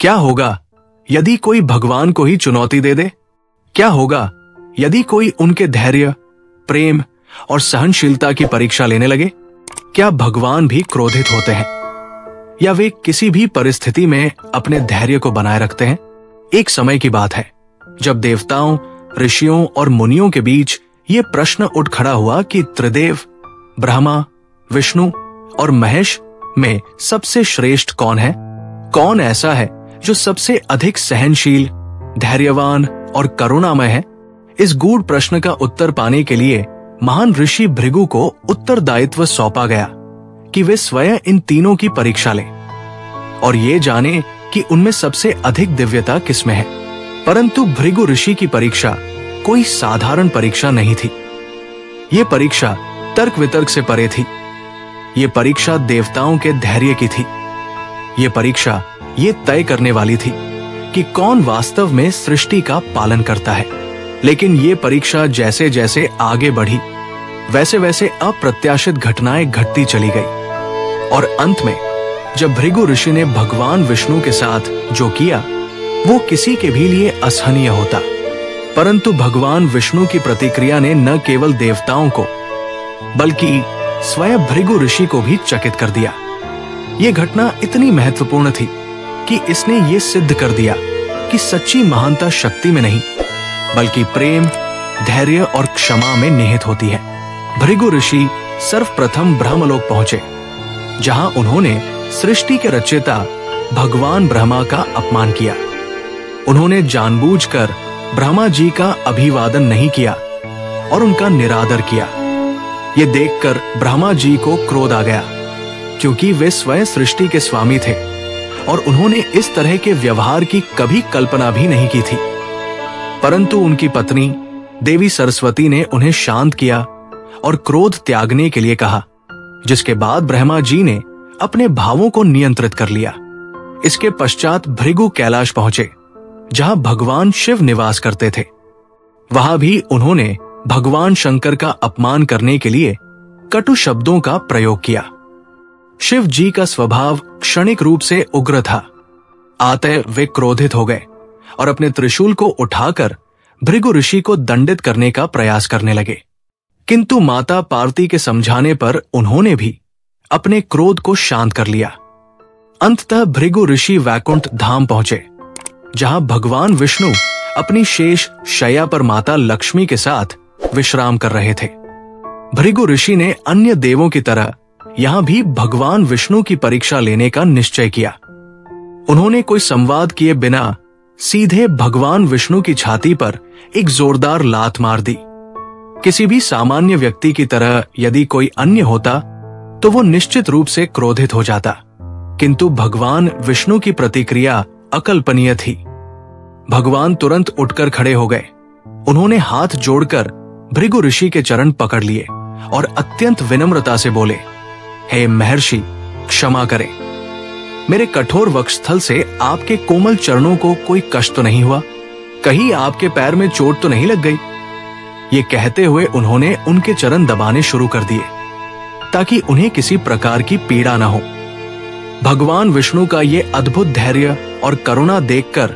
क्या होगा यदि कोई भगवान को ही चुनौती दे दे? क्या होगा यदि कोई उनके धैर्य, प्रेम और सहनशीलता की परीक्षा लेने लगे? क्या भगवान भी क्रोधित होते हैं या वे किसी भी परिस्थिति में अपने धैर्य को बनाए रखते हैं? एक समय की बात है जब देवताओं, ऋषियों और मुनियों के बीच ये प्रश्न उठ खड़ा हुआ कि त्रिदेव ब्रह्मा, विष्णु और महेश में सबसे श्रेष्ठ कौन है? कौन ऐसा है जो सबसे अधिक सहनशील, धैर्यवान और करुणामय है? इस गूढ़ प्रश्न का उत्तर पाने के लिए महान ऋषि भृगु को उत्तरदायित्व सौंपा गया कि वे स्वयं इन तीनों की परीक्षा लें और ये जाने कि उनमें सबसे अधिक दिव्यता किसमें है। परंतु भृगु ऋषि की परीक्षा कोई साधारण परीक्षा नहीं थी। ये परीक्षा तर्क वितर्क से परे थी। ये परीक्षा देवताओं के धैर्य की थी। ये परीक्षा ये तय करने वाली थी कि कौन वास्तव में सृष्टि का पालन करता है। लेकिन ये परीक्षा जैसे जैसे आगे बढ़ी वैसे वैसे अप्रत्याशित घटनाएं घटती चली गई और अंत में जब भृगु ऋषि ने भगवान विष्णु के साथ जो किया वो किसी के भी लिए असहनीय होता, परंतु भगवान विष्णु की प्रतिक्रिया ने न केवल देवताओं को बल्कि स्वयं भृगु ऋषि को भी चकित कर दिया। ये घटना इतनी महत्वपूर्ण थी कि इसने ये सिद्ध कर दिया कि सच्ची महानता शक्ति में नहीं बल्कि प्रेम, धैर्य और क्षमा में निहित होती है। भृगु ऋषि सर्वप्रथम ब्रह्मलोक पहुंचे जहां उन्होंने सृष्टि के रचयिता भगवान ब्रह्मा का अपमान किया। उन्होंने जानबूझकर ब्रह्मा जी का अभिवादन नहीं किया और उनका निरादर किया। ये देखकर ब्रह्मा जी को क्रोध आ गया क्योंकि वे स्वयं सृष्टि के स्वामी थे और उन्होंने इस तरह के व्यवहार की कभी कल्पना भी नहीं की थी। परंतु उनकी पत्नी देवी सरस्वती ने उन्हें शांत किया और क्रोध त्यागने के लिए कहा, जिसके बाद ब्रह्मा जी ने अपने भावों को नियंत्रित कर लिया। इसके पश्चात भृगु कैलाश पहुंचे जहां भगवान शिव निवास करते थे। वहां भी उन्होंने भगवान शंकर का अपमान करने के लिए कटु शब्दों का प्रयोग किया। शिव जी का स्वभाव क्षणिक रूप से उग्र था। आते वे क्रोधित हो गए और अपने त्रिशूल को उठाकर भृगु ऋषि को दंडित करने का प्रयास करने लगे, किंतु माता पार्वती के समझाने पर उन्होंने भी अपने क्रोध को शांत कर लिया। अंततः भृगु ऋषि वैकुंठ धाम पहुंचे जहां भगवान विष्णु अपनी शेष शैया पर माता लक्ष्मी के साथ विश्राम कर रहे थे। भृगु ऋषि ने अन्य देवों की तरह यहां भी भगवान विष्णु की परीक्षा लेने का निश्चय किया। उन्होंने कोई संवाद किए बिना सीधे भगवान विष्णु की छाती पर एक जोरदार लात मार दी। किसी भी सामान्य व्यक्ति की तरह यदि कोई अन्य होता तो वो निश्चित रूप से क्रोधित हो जाता, किंतु भगवान विष्णु की प्रतिक्रिया अकल्पनीय थी। भगवान तुरंत उठकर खड़े हो गए। उन्होंने हाथ जोड़कर भृगु ऋषि के चरण पकड़ लिए और अत्यंत विनम्रता से बोले, हे महर्षि, क्षमा करें। मेरे कठोर वक्षस्थल से आपके कोमल चरणों को कोई कष्ट तो नहीं हुआ? कहीं आपके पैर में चोट तो नहीं लग गई? ये कहते हुए उन्होंने उनके चरण दबाने शुरू कर दिए ताकि उन्हें किसी प्रकार की पीड़ा न हो। भगवान विष्णु का ये अद्भुत धैर्य और करुणा देखकर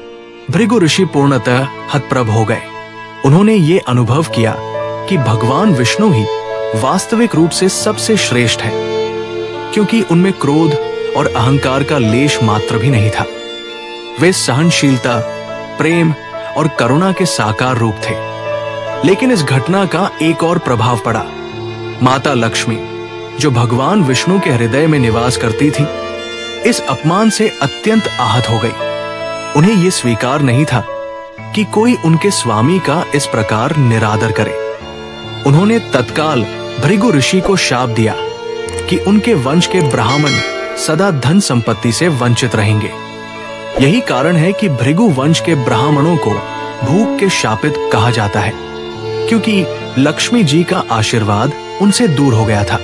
भृगु ऋषि पूर्णतः हतप्रभ हो गए। उन्होंने ये अनुभव किया कि भगवान विष्णु ही वास्तविक रूप से सबसे श्रेष्ठ है, क्योंकि उनमें क्रोध और अहंकार का लेश मात्र भी नहीं था। वे सहनशीलता, प्रेम और करुणा के साकार रूप थे। लेकिन इस घटना का एक और प्रभाव पड़ा। माता लक्ष्मी, जो भगवान विष्णु के हृदय में निवास करती थी, इस अपमान से अत्यंत आहत हो गई। उन्हें यह स्वीकार नहीं था कि कोई उनके स्वामी का इस प्रकार निरादर करे। उन्होंने तत्काल भृगु ऋषि को शाप दिया कि उनके वंश के ब्राह्मण सदा धन संपत्ति से वंचित रहेंगे। यही कारण है कि भृगु वंश के ब्राह्मणों को भूख के शापित कहा जाता है, क्योंकि लक्ष्मी जी का आशीर्वाद उनसे दूर हो गया था।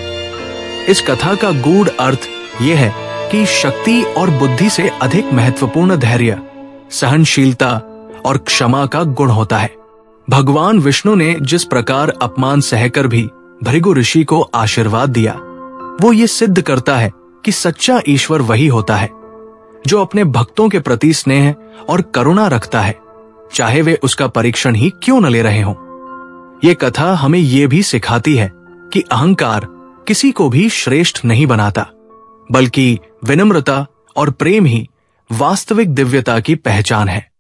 इस कथा का गूढ़ अर्थ यह है कि शक्ति और बुद्धि से अधिक महत्वपूर्ण धैर्य, सहनशीलता और क्षमा का गुण होता है। भगवान विष्णु ने जिस प्रकार अपमान सहकर भी भृगु ऋषि को आशीर्वाद दिया, वो ये सिद्ध करता है कि सच्चा ईश्वर वही होता है जो अपने भक्तों के प्रति स्नेह और करुणा रखता है, चाहे वे उसका परीक्षण ही क्यों न ले रहे हों। ये कथा हमें ये भी सिखाती है कि अहंकार किसी को भी श्रेष्ठ नहीं बनाता, बल्कि विनम्रता और प्रेम ही वास्तविक दिव्यता की पहचान है।